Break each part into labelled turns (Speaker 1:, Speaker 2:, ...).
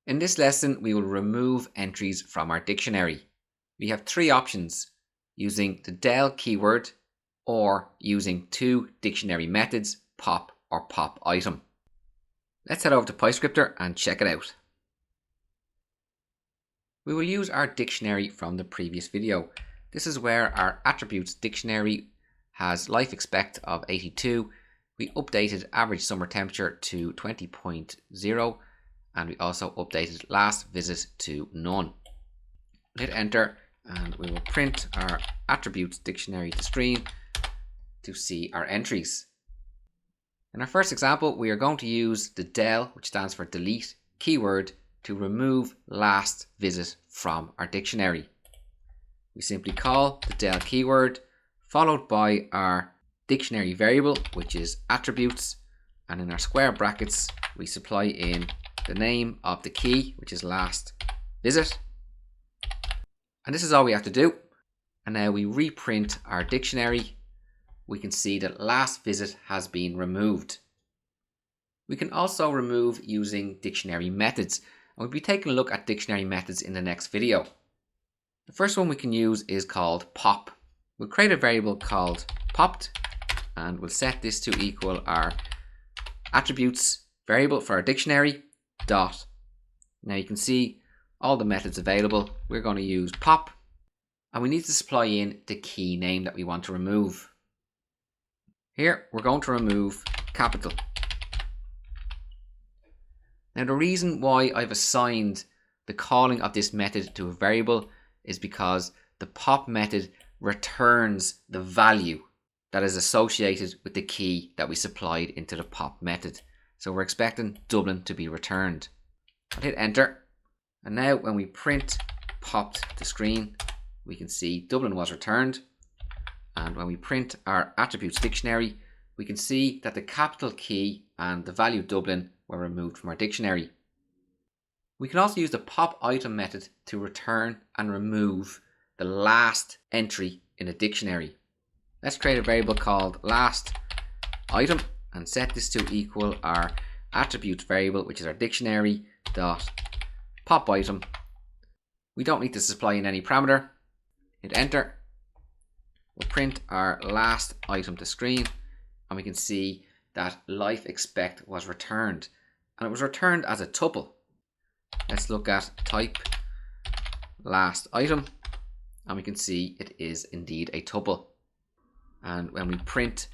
Speaker 1: In this lesson, we will remove entries from our dictionary. We have three options: using the del keyword or using two dictionary methods, pop or pop item. Let's head over to PyScripter and check it out. We will use our dictionary from the previous video. This is where our attributes dictionary has life expect of 82. We updated average summer temperature to 20.0. and we also updated last visit to none. Hit enter and we will print our attributes dictionary to screen to see our entries. In our first example, we are going to use the del, which stands for delete, keyword to remove last visit from our dictionary. We simply call the del keyword followed by our dictionary variable, which is attributes, and in our square brackets we supply in the name of the key, which is last visit. And this is all we have to do. And now we reprint our dictionary. We can see that last visit has been removed. We can also remove using dictionary methods. And we'll be taking a look at dictionary methods in the next video. The first one we can use is called pop. We'll create a variable called popped and we'll set this to equal our attributes variable for our dictionary dot. Now you can see all the methods available. We're going to use pop and we need to supply in the key name that we want to remove. Here we're going to remove capital. Now the reason why I've assigned the calling of this method to a variable is because the pop method returns the value that is associated with the key that we supplied into the pop method. So we're expecting Dublin to be returned. I'll hit enter. And now when we print popped to screen, we can see Dublin was returned. And when we print our attributes dictionary, we can see that the capital key and the value Dublin were removed from our dictionary. We can also use the pop item method to return and remove the last entry in a dictionary. Let's create a variable called last item and set this to equal our attributes variable, which is our dictionary dot pop item. We don't need to supply in any parameter. Hit enter. We'll print our last item to screen and we can see that life expect was returned, and it was returned as a tuple. Let's look at type last item and we can see it is indeed a tuple. And when we print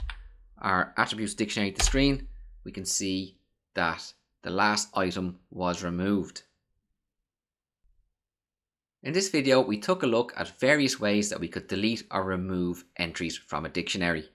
Speaker 1: our attributes dictionary to screen, we can see that the last item was removed. In this video, we took a look at various ways that we could delete or remove entries from a dictionary.